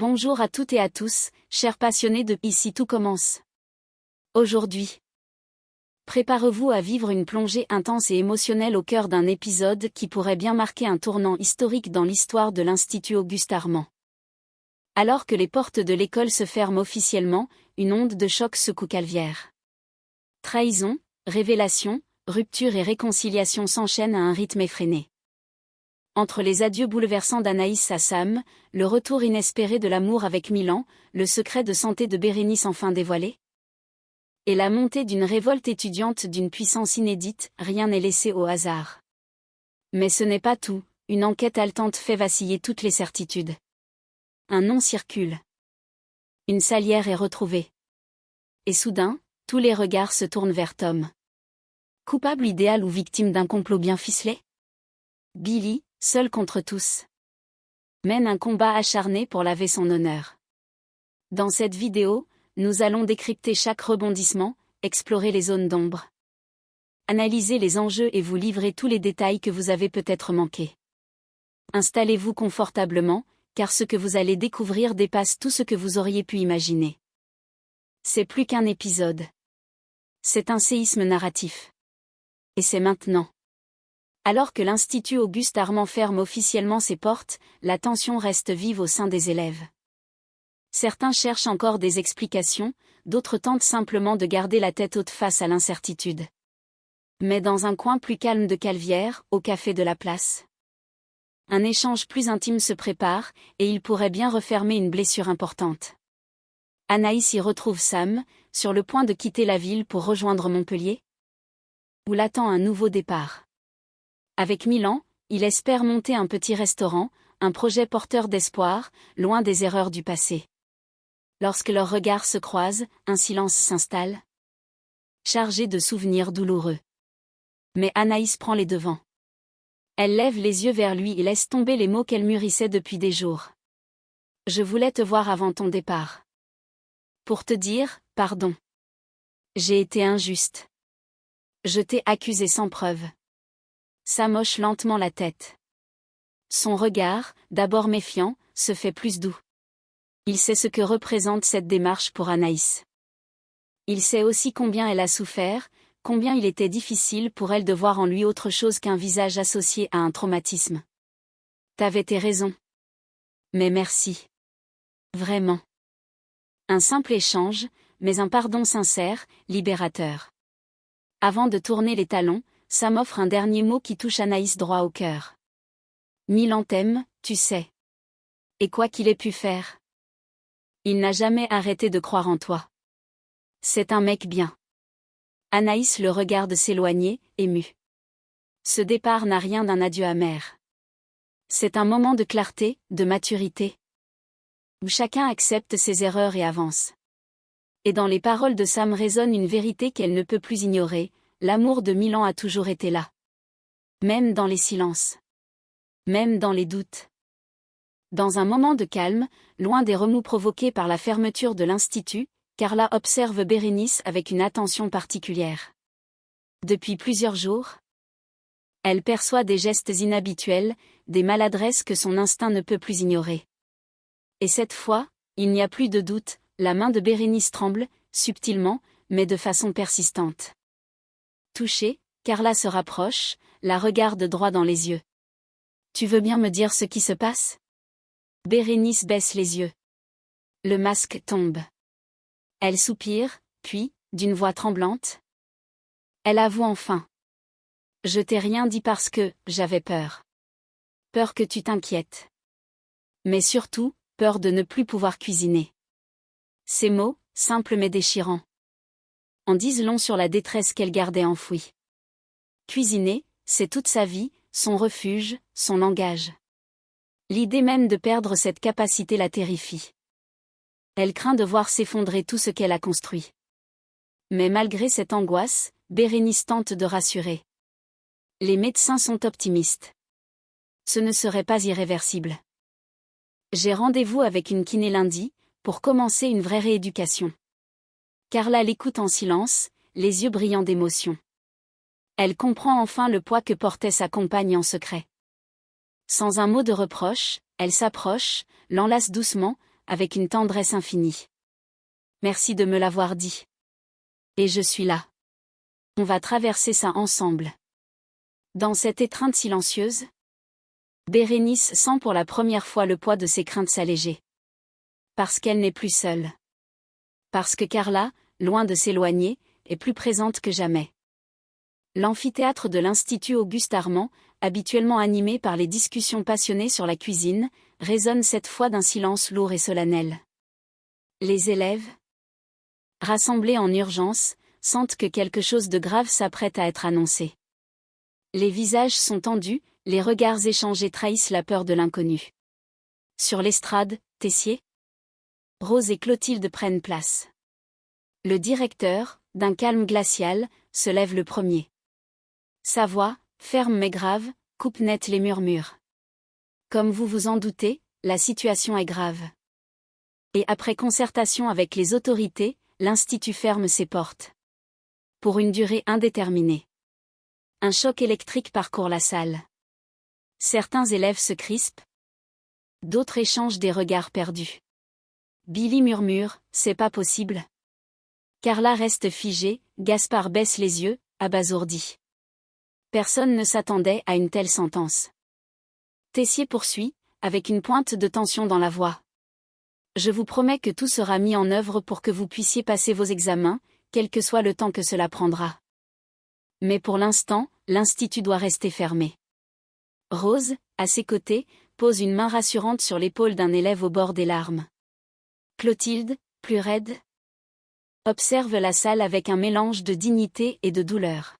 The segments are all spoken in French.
Bonjour à toutes et à tous, chers passionnés de Ici tout commence. Aujourd'hui, préparez-vous à vivre une plongée intense et émotionnelle au cœur d'un épisode qui pourrait bien marquer un tournant historique dans l'histoire de l'Institut Auguste Armand. Alors que les portes de l'école se ferment officiellement, une onde de choc secoue Calvière. Trahison, révélation, rupture et réconciliation s'enchaînent à un rythme effréné. Entre les adieux bouleversants d'Anaïs à Sam, le retour inespéré de l'amour avec Milan, le secret de santé de Bérénice enfin dévoilé, et la montée d'une révolte étudiante d'une puissance inédite, rien n'est laissé au hasard. Mais ce n'est pas tout, une enquête haletante fait vaciller toutes les certitudes. Un nom circule. Une salière est retrouvée. Et soudain, tous les regards se tournent vers Tom. Coupable idéal ou victime d'un complot bien ficelé? Billy, seul contre tous, mène un combat acharné pour laver son honneur. Dans cette vidéo, nous allons décrypter chaque rebondissement, explorer les zones d'ombre, analyser les enjeux et vous livrer tous les détails que vous avez peut-être manqués. Installez-vous confortablement, car ce que vous allez découvrir dépasse tout ce que vous auriez pu imaginer. C'est plus qu'un épisode. C'est un séisme narratif. Et c'est maintenant. Alors que l'Institut Auguste Armand ferme officiellement ses portes, la tension reste vive au sein des élèves. Certains cherchent encore des explications, d'autres tentent simplement de garder la tête haute face à l'incertitude. Mais dans un coin plus calme de Calvière, au café de la place, un échange plus intime se prépare, et il pourrait bien refermer une blessure importante. Anaïs y retrouve Sam, sur le point de quitter la ville pour rejoindre Montpellier, où l'attend un nouveau départ. Avec Milan, il espère monter un petit restaurant, un projet porteur d'espoir, loin des erreurs du passé. Lorsque leurs regards se croisent, un silence s'installe, chargé de souvenirs douloureux. Mais Anaïs prend les devants. Elle lève les yeux vers lui et laisse tomber les mots qu'elle mûrissait depuis des jours. « Je voulais te voir avant ton départ. Pour te dire, pardon. J'ai été injuste. Je t'ai accusé sans preuve. » Sam hoche lentement la tête. Son regard, d'abord méfiant, se fait plus doux. Il sait ce que représente cette démarche pour Anaïs. Il sait aussi combien elle a souffert, combien il était difficile pour elle de voir en lui autre chose qu'un visage associé à un traumatisme. T'avais tes raisons. Mais merci. Vraiment. Un simple échange, mais un pardon sincère, libérateur. Avant de tourner les talons, Sam offre un dernier mot qui touche Anaïs droit au cœur. Milan t'aime, tu sais. Et quoi qu'il ait pu faire, il n'a jamais arrêté de croire en toi. C'est un mec bien. Anaïs le regarde s'éloigner, émue. Ce départ n'a rien d'un adieu amer. C'est un moment de clarté, de maturité, où chacun accepte ses erreurs et avance. Et dans les paroles de Sam résonne une vérité qu'elle ne peut plus ignorer. L'amour de Milan a toujours été là. Même dans les silences. Même dans les doutes. Dans un moment de calme, loin des remous provoqués par la fermeture de l'Institut, Carla observe Bérénice avec une attention particulière. Depuis plusieurs jours, elle perçoit des gestes inhabituels, des maladresses que son instinct ne peut plus ignorer. Et cette fois, il n'y a plus de doute, la main de Bérénice tremble, subtilement, mais de façon persistante. Touchée, Carla se rapproche, la regarde droit dans les yeux. « Tu veux bien me dire ce qui se passe ?» Bérénice baisse les yeux. Le masque tombe. Elle soupire, puis, d'une voix tremblante, elle avoue enfin. « Je t'ai rien dit parce que, j'avais peur. Peur que tu t'inquiètes. Mais surtout, peur de ne plus pouvoir cuisiner. » Ces mots, simples mais déchirants, en disent long sur la détresse qu'elle gardait enfouie. Cuisiner, c'est toute sa vie, son refuge, son langage. L'idée même de perdre cette capacité la terrifie. Elle craint de voir s'effondrer tout ce qu'elle a construit. Mais malgré cette angoisse, Bérénice tente de rassurer. Les médecins sont optimistes. Ce ne serait pas irréversible. J'ai rendez-vous avec une kiné lundi, pour commencer une vraie rééducation. Carla l'écoute en silence, les yeux brillants d'émotion. Elle comprend enfin le poids que portait sa compagne en secret. Sans un mot de reproche, elle s'approche, l'enlace doucement, avec une tendresse infinie. Merci de me l'avoir dit. Et je suis là. On va traverser ça ensemble. Dans cette étreinte silencieuse, Bérénice sent pour la première fois le poids de ses craintes s'alléger. Parce qu'elle n'est plus seule. Parce que Carla, loin de s'éloigner, est plus présente que jamais. L'amphithéâtre de l'Institut Auguste-Armand, habituellement animé par les discussions passionnées sur la cuisine, résonne cette fois d'un silence lourd et solennel. Les élèves, rassemblés en urgence, sentent que quelque chose de grave s'apprête à être annoncé. Les visages sont tendus, les regards échangés trahissent la peur de l'inconnu. Sur l'estrade, Tessier, Rose et Clotilde prennent place. Le directeur, d'un calme glacial, se lève le premier. Sa voix, ferme mais grave, coupe net les murmures. Comme vous vous en doutez, la situation est grave. Et après concertation avec les autorités, l'Institut ferme ses portes. Pour une durée indéterminée. Un choc électrique parcourt la salle. Certains élèves se crispent. D'autres échangent des regards perdus. Billy murmure, c'est pas possible. Carla reste figée, Gaspard baisse les yeux, abasourdi. Personne ne s'attendait à une telle sentence. Tessier poursuit, avec une pointe de tension dans la voix. Je vous promets que tout sera mis en œuvre pour que vous puissiez passer vos examens, quel que soit le temps que cela prendra. Mais pour l'instant, l'Institut doit rester fermé. Rose, à ses côtés, pose une main rassurante sur l'épaule d'un élève au bord des larmes. Clotilde, plus raide, observe la salle avec un mélange de dignité et de douleur.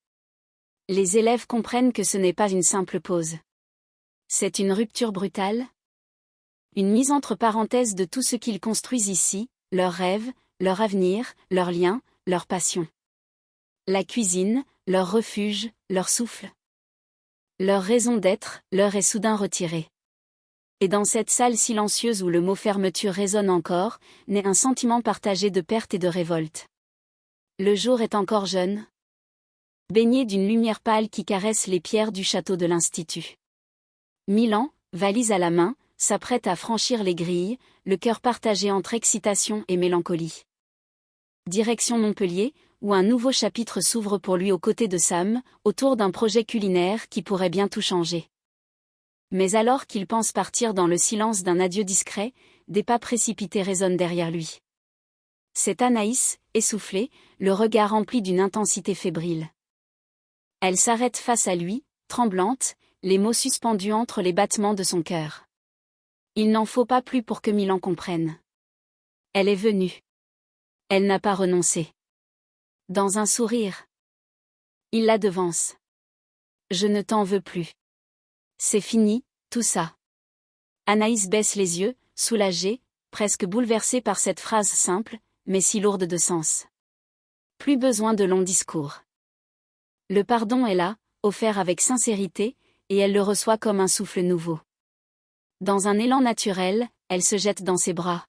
Les élèves comprennent que ce n'est pas une simple pause. C'est une rupture brutale. Une mise entre parenthèses de tout ce qu'ils construisent ici, leurs rêves, leur avenir, leurs liens, leurs passions. La cuisine, leur refuge, leur souffle. Leur raison d'être, leur est soudain retirée. Et dans cette salle silencieuse où le mot fermeture résonne encore, naît un sentiment partagé de perte et de révolte. Le jour est encore jeune, baigné d'une lumière pâle qui caresse les pierres du château de l'Institut. Milan, valise à la main, s'apprête à franchir les grilles, le cœur partagé entre excitation et mélancolie. Direction Montpellier, où un nouveau chapitre s'ouvre pour lui aux côtés de Sam, autour d'un projet culinaire qui pourrait bien tout changer. Mais alors qu'il pense partir dans le silence d'un adieu discret, des pas précipités résonnent derrière lui. C'est Anaïs, essoufflée, le regard rempli d'une intensité fébrile. Elle s'arrête face à lui, tremblante, les mots suspendus entre les battements de son cœur. Il n'en faut pas plus pour que Milan comprenne. Elle est venue. Elle n'a pas renoncé. Dans un sourire. Il la devance. Je ne t'en veux plus. C'est fini, tout ça. Anaïs baisse les yeux, soulagée, presque bouleversée par cette phrase simple, mais si lourde de sens. Plus besoin de longs discours. Le pardon est là, offert avec sincérité, et elle le reçoit comme un souffle nouveau. Dans un élan naturel, elle se jette dans ses bras.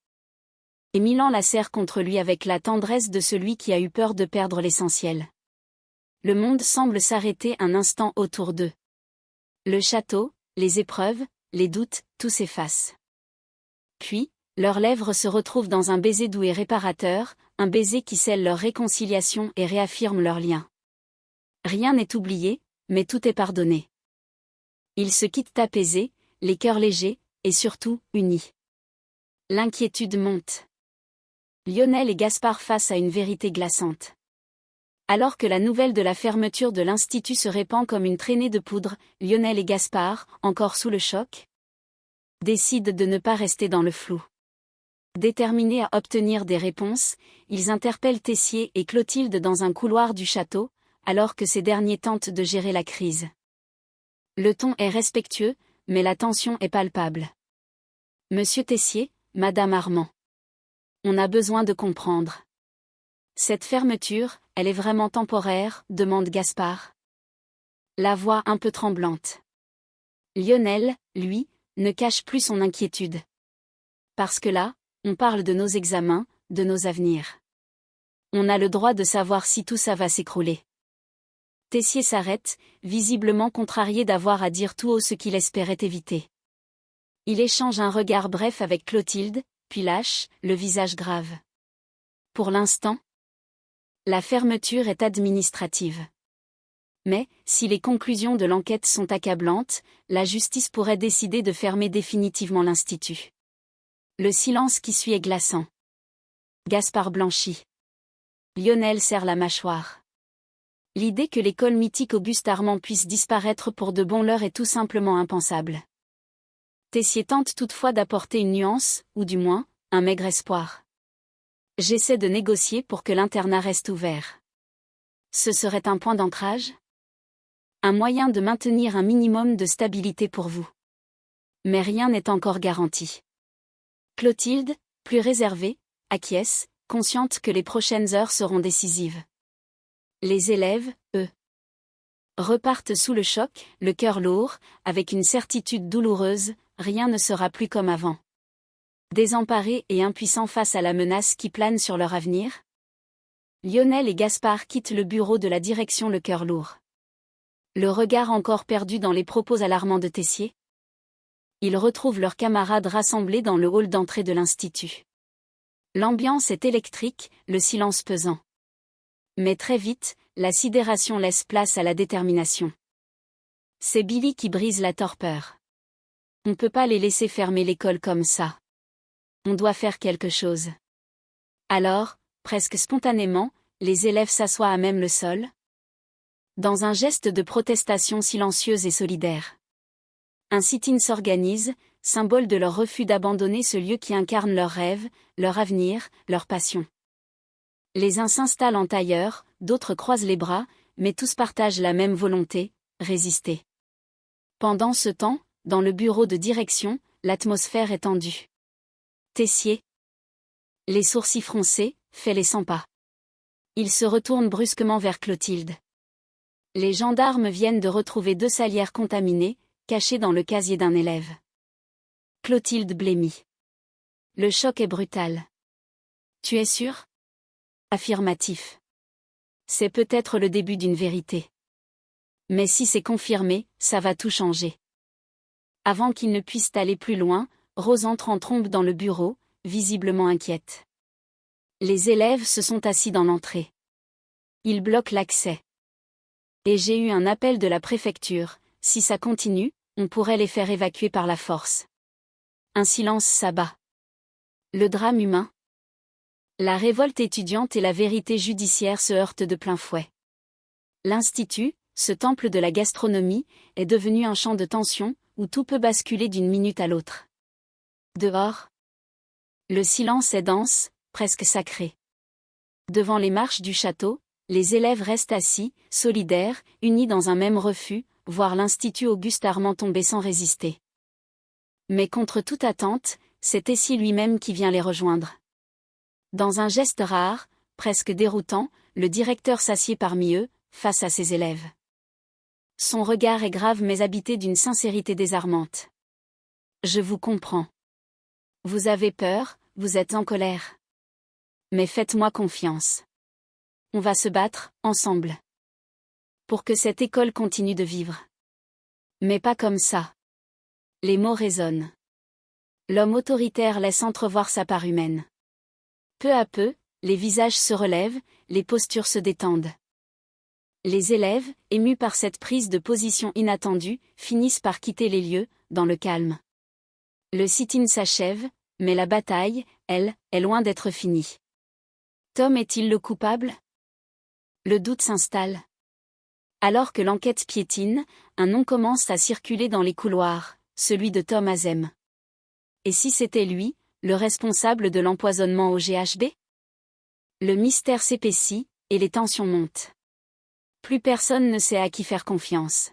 Et Milan la serre contre lui avec la tendresse de celui qui a eu peur de perdre l'essentiel. Le monde semble s'arrêter un instant autour d'eux. Le château, les épreuves, les doutes, tout s'efface. Puis, leurs lèvres se retrouvent dans un baiser doux et réparateur, un baiser qui scelle leur réconciliation et réaffirme leur lien. Rien n'est oublié, mais tout est pardonné. Ils se quittent apaisés, les cœurs légers, et surtout, unis. L'inquiétude monte. Lionel et Gaspard face à une vérité glaçante. Alors que la nouvelle de la fermeture de l'Institut se répand comme une traînée de poudre, Lionel et Gaspard, encore sous le choc, décident de ne pas rester dans le flou. Déterminés à obtenir des réponses, ils interpellent Tessier et Clotilde dans un couloir du château, alors que ces derniers tentent de gérer la crise. Le ton est respectueux, mais la tension est palpable. Monsieur Tessier, Madame Armand. On a besoin de comprendre. Cette fermeture, elle est vraiment temporaire, demande Gaspard. La voix un peu tremblante. Lionel, lui, ne cache plus son inquiétude. Parce que là, on parle de nos examens, de nos avenirs. On a le droit de savoir si tout ça va s'écrouler. Tessier s'arrête, visiblement contrarié d'avoir à dire tout haut ce qu'il espérait éviter. Il échange un regard bref avec Clotilde, puis lâche, le visage grave. Pour l'instant, la fermeture est administrative. Mais, si les conclusions de l'enquête sont accablantes, la justice pourrait décider de fermer définitivement l'institut. Le silence qui suit est glaçant. Gaspard blanchit. Lionel serre la mâchoire. L'idée que l'école mythique Auguste Armand puisse disparaître pour de bon leur est tout simplement impensable. Tessier tente toutefois d'apporter une nuance, ou du moins, un maigre espoir. J'essaie de négocier pour que l'internat reste ouvert. Ce serait un point d'ancrage ? Un moyen de maintenir un minimum de stabilité pour vous. Mais rien n'est encore garanti. Clotilde, plus réservée, acquiesce, consciente que les prochaines heures seront décisives. Les élèves, eux, repartent sous le choc, le cœur lourd, avec une certitude douloureuse, rien ne sera plus comme avant. Désemparés et impuissants face à la menace qui plane sur leur avenir, Lionel et Gaspard quittent le bureau de la direction le cœur lourd. Le regard encore perdu dans les propos alarmants de Tessier. Ils retrouvent leurs camarades rassemblés dans le hall d'entrée de l'institut. L'ambiance est électrique, le silence pesant. Mais très vite, la sidération laisse place à la détermination. C'est Billy qui brise la torpeur. On ne peut pas les laisser fermer l'école comme ça. On doit faire quelque chose. Alors, presque spontanément, les élèves s'assoient à même le sol, dans un geste de protestation silencieuse et solidaire. Un sit-in s'organise, symbole de leur refus d'abandonner ce lieu qui incarne leurs rêves, leur avenir, leur passion. Les uns s'installent en tailleur, d'autres croisent les bras, mais tous partagent la même volonté, résister. Pendant ce temps, dans le bureau de direction, l'atmosphère est tendue. Tessier, les sourcils froncés, fait les 100 pas. Il se retourne brusquement vers Clotilde. Les gendarmes viennent de retrouver 2 salières contaminées, cachées dans le casier d'un élève. Clotilde blêmit. Le choc est brutal. Tu es sûr ? Affirmatif. C'est peut-être le début d'une vérité. Mais si c'est confirmé, ça va tout changer. Avant qu'ils ne puissent aller plus loin, Rose entre en trombe dans le bureau, visiblement inquiète. Les élèves se sont assis dans l'entrée. Ils bloquent l'accès. Et j'ai eu un appel de la préfecture, si ça continue, on pourrait les faire évacuer par la force. Un silence s'abat. Le drame humain. La révolte étudiante et la vérité judiciaire se heurtent de plein fouet. L'institut, ce temple de la gastronomie, est devenu un champ de tension, où tout peut basculer d'une minute à l'autre. Dehors, le silence est dense, presque sacré. Devant les marches du château, les élèves restent assis, solidaires, unis dans un même refus, voir l'Institut Auguste Armand tomber sans résister. Mais contre toute attente, c'est Tessier lui-même qui vient les rejoindre. Dans un geste rare, presque déroutant, le directeur s'assied parmi eux, face à ses élèves. Son regard est grave mais habité d'une sincérité désarmante. Je vous comprends. Vous avez peur, vous êtes en colère. Mais faites-moi confiance. On va se battre, ensemble. Pour que cette école continue de vivre. Mais pas comme ça. Les mots résonnent. L'homme autoritaire laisse entrevoir sa part humaine. Peu à peu, les visages se relèvent, les postures se détendent. Les élèves, émus par cette prise de position inattendue, finissent par quitter les lieux, dans le calme. Le sit-in s'achève, mais la bataille, elle, est loin d'être finie. Tom est-il le coupable ? Le doute s'installe. Alors que l'enquête piétine, un nom commence à circuler dans les couloirs, celui de Tom Azem. Et si c'était lui, le responsable de l'empoisonnement au GHB ? Le mystère s'épaissit, et les tensions montent. Plus personne ne sait à qui faire confiance.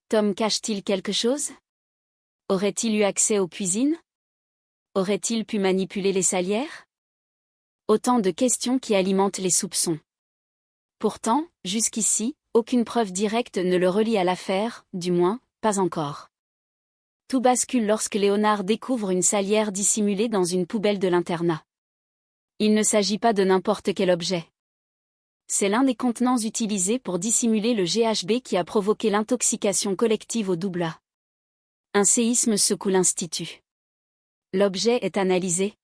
Tom cache-t-il quelque chose ? Aurait-il eu accès aux cuisines ? Aurait-il pu manipuler les salières ? Autant de questions qui alimentent les soupçons. Pourtant, jusqu'ici, aucune preuve directe ne le relie à l'affaire, du moins, pas encore. Tout bascule lorsque Léonard découvre une salière dissimulée dans une poubelle de l'internat. Il ne s'agit pas de n'importe quel objet. C'est l'un des contenants utilisés pour dissimuler le GHB qui a provoqué l'intoxication collective au double A. Un séisme secoue l'institut. L'objet est analysé,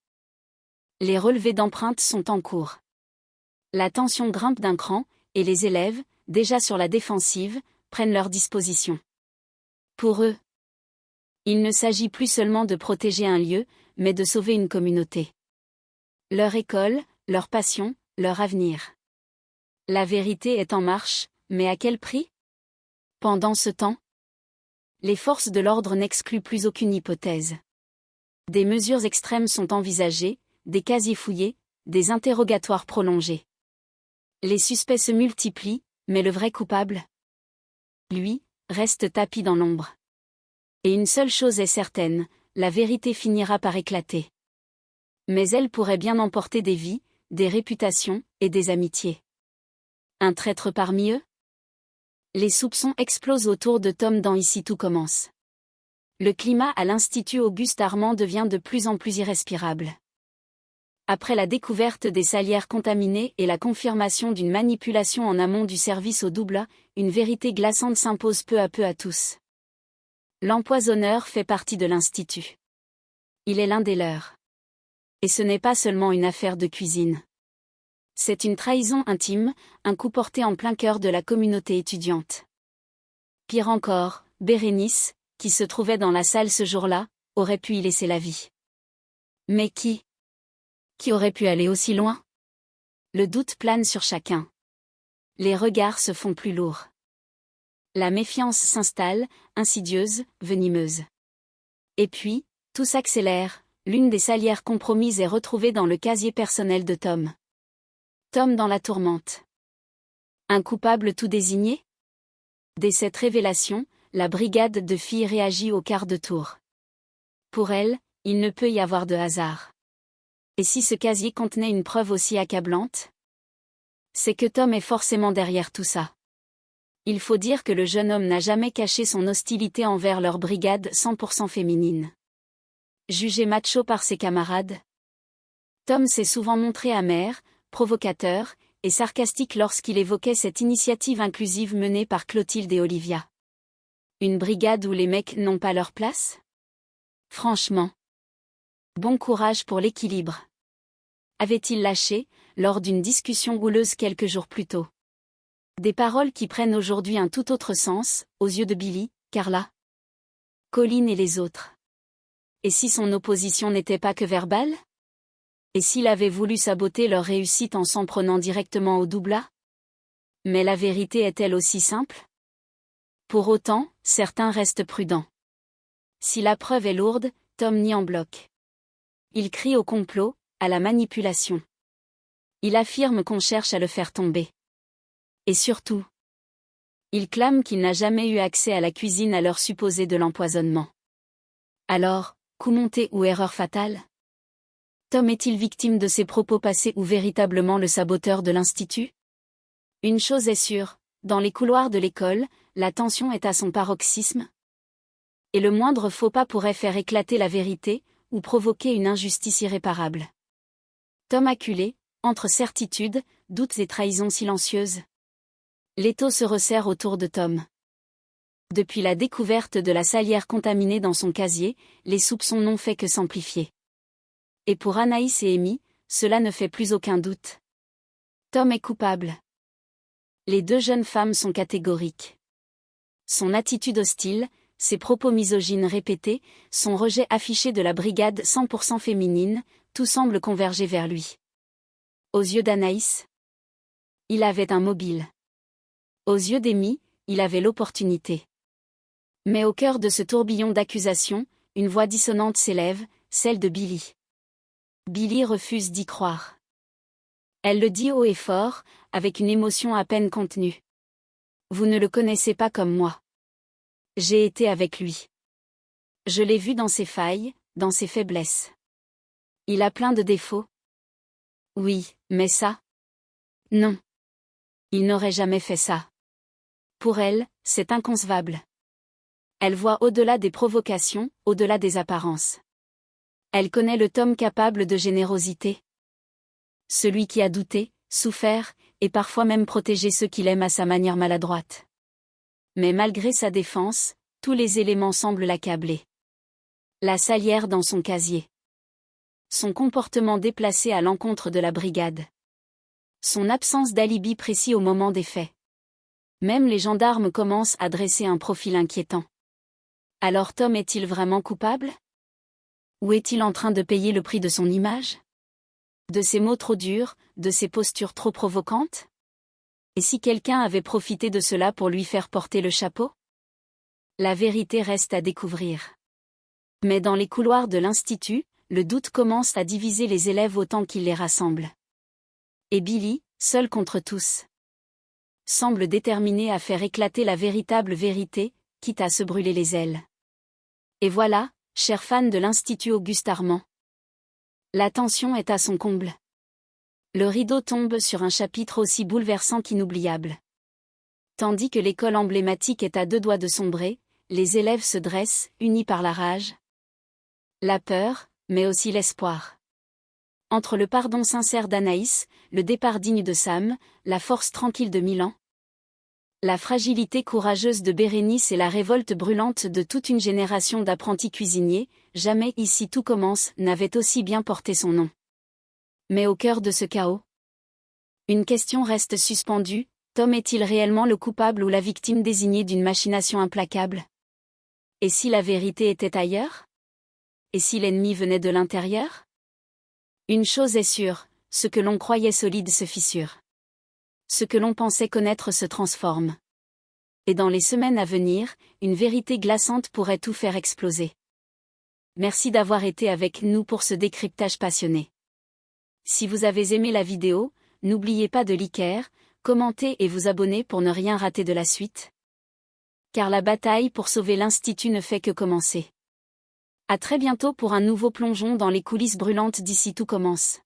Les relevés d'empreintes sont en cours. La tension grimpe d'un cran, et les élèves, déjà sur la défensive, prennent leurs dispositions. Pour eux, il ne s'agit plus seulement de protéger un lieu, mais de sauver une communauté. Leur école, leur passion, leur avenir. La vérité est en marche, mais à quel prix? Pendant ce temps, les forces de l'ordre n'excluent plus aucune hypothèse. Des mesures extrêmes sont envisagées, des casiers fouillés, des interrogatoires prolongés. Les suspects se multiplient, mais le vrai coupable, lui, reste tapi dans l'ombre. Et une seule chose est certaine, la vérité finira par éclater. Mais elle pourrait bien emporter des vies, des réputations, et des amitiés. Un traître parmi eux? Les soupçons explosent autour de Tom dans Ici tout commence. Le climat à l'Institut Auguste Armand devient de plus en plus irrespirable. Après la découverte des salières contaminées et la confirmation d'une manipulation en amont du service au double A, une vérité glaçante s'impose peu à peu à tous. L'empoisonneur fait partie de l'Institut. Il est l'un des leurs. Et ce n'est pas seulement une affaire de cuisine. C'est une trahison intime, un coup porté en plein cœur de la communauté étudiante. Pire encore, Bérénice, qui se trouvait dans la salle ce jour-là, aurait pu y laisser la vie. Mais qui aurait pu aller aussi loin? Le doute plane sur chacun. Les regards se font plus lourds. La méfiance s'installe, insidieuse, venimeuse. Et puis, tout s'accélère, l'une des salières compromises est retrouvée dans le casier personnel de Tom. Tom dans la tourmente. Un coupable tout désigné? Dès cette révélation, la brigade de filles réagit au quart de tour. Pour elle, il ne peut y avoir de hasard. Et si ce casier contenait une preuve aussi accablante? C'est que Tom est forcément derrière tout ça. Il faut dire que le jeune homme n'a jamais caché son hostilité envers leur brigade 100% féminine. Jugé macho par ses camarades, Tom s'est souvent montré amer, provocateur, et sarcastique lorsqu'il évoquait cette initiative inclusive menée par Clotilde et Olivia. Une brigade où les mecs n'ont pas leur place? Franchement. Bon courage pour l'équilibre. Avait-il lâché, lors d'une discussion houleuse quelques jours plus tôt. Des paroles qui prennent aujourd'hui un tout autre sens, aux yeux de Billy, Carla, Colline et les autres. Et si son opposition n'était pas que verbale? Et s'il avait voulu saboter leur réussite en s'en prenant directement au double A? Mais la vérité est-elle aussi simple? Pour autant, certains restent prudents. Si la preuve est lourde, Tom nie en bloc. Il crie au complot, à la manipulation. Il affirme qu'on cherche à le faire tomber. Et surtout, il clame qu'il n'a jamais eu accès à la cuisine à l'heure supposée de l'empoisonnement. Alors, coup monté ou erreur fatale? Tom est-il victime de ses propos passés ou véritablement le saboteur de l'Institut? Une chose est sûre, dans les couloirs de l'école, la tension est à son paroxysme. Et le moindre faux pas pourrait faire éclater la vérité, ou provoquer une injustice irréparable. Tom acculé, entre certitudes, doutes et trahisons silencieuses. L'étau se resserre autour de Tom. Depuis la découverte de la salière contaminée dans son casier, les soupçons n'ont fait que s'amplifier. Et pour Anaïs et Amy, cela ne fait plus aucun doute. Tom est coupable. Les deux jeunes femmes sont catégoriques. Son attitude hostile, ses propos misogynes répétés, son rejet affiché de la brigade 100% féminine, tout semble converger vers lui. Aux yeux d'Anaïs, il avait un mobile. Aux yeux d'Amy, il avait l'opportunité. Mais au cœur de ce tourbillon d'accusations, une voix dissonante s'élève, celle de Billy. Billy refuse d'y croire. Elle le dit haut et fort, avec une émotion à peine contenue. Vous ne le connaissez pas comme moi. J'ai été avec lui. Je l'ai vu dans ses failles, dans ses faiblesses. Il a plein de défauts. Oui, mais ça? Non. Il n'aurait jamais fait ça. Pour elle, c'est inconcevable. Elle voit au-delà des provocations, au-delà des apparences. Elle connaît le Tom capable de générosité. Celui qui a douté, souffert, et parfois même protégé ceux qu'il aime à sa manière maladroite. Mais malgré sa défense, tous les éléments semblent l'accabler. La salière dans son casier. Son comportement déplacé à l'encontre de la brigade. Son absence d'alibi précis au moment des faits. Même les gendarmes commencent à dresser un profil inquiétant. Alors Tom est-il vraiment coupable? Ou est-il en train de payer le prix de son image? De ses mots trop durs, de ses postures trop provocantes? Et si quelqu'un avait profité de cela pour lui faire porter le chapeau? La vérité reste à découvrir. Mais dans les couloirs de l'institut, le doute commence à diviser les élèves autant qu'il les rassemble. Et Billy, seul contre tous, semble déterminé à faire éclater la véritable vérité, quitte à se brûler les ailes. Et voilà, chers fans de l'Institut Auguste Armand. La tension est à son comble. Le rideau tombe sur un chapitre aussi bouleversant qu'inoubliable. Tandis que l'école emblématique est à deux doigts de sombrer, les élèves se dressent, unis par la rage, la peur, mais aussi l'espoir. Entre le pardon sincère d'Anaïs, le départ digne de Sam, la force tranquille de Milan, la fragilité courageuse de Bérénice et la révolte brûlante de toute une génération d'apprentis cuisiniers, jamais Ici tout commence n'avait aussi bien porté son nom. Mais au cœur de ce chaos, une question reste suspendue: Tom est-il réellement le coupable ou la victime désignée d'une machination implacable? Et si la vérité était ailleurs? Et si l'ennemi venait de l'intérieur? Une chose est sûre, ce que l'on croyait solide se fissure. Ce que l'on pensait connaître se transforme. Et dans les semaines à venir, une vérité glaçante pourrait tout faire exploser. Merci d'avoir été avec nous pour ce décryptage passionné. Si vous avez aimé la vidéo, n'oubliez pas de liker, commenter et vous abonner pour ne rien rater de la suite. Car la bataille pour sauver l'Institut ne fait que commencer. À très bientôt pour un nouveau plongeon dans les coulisses brûlantes d'Ici tout commence.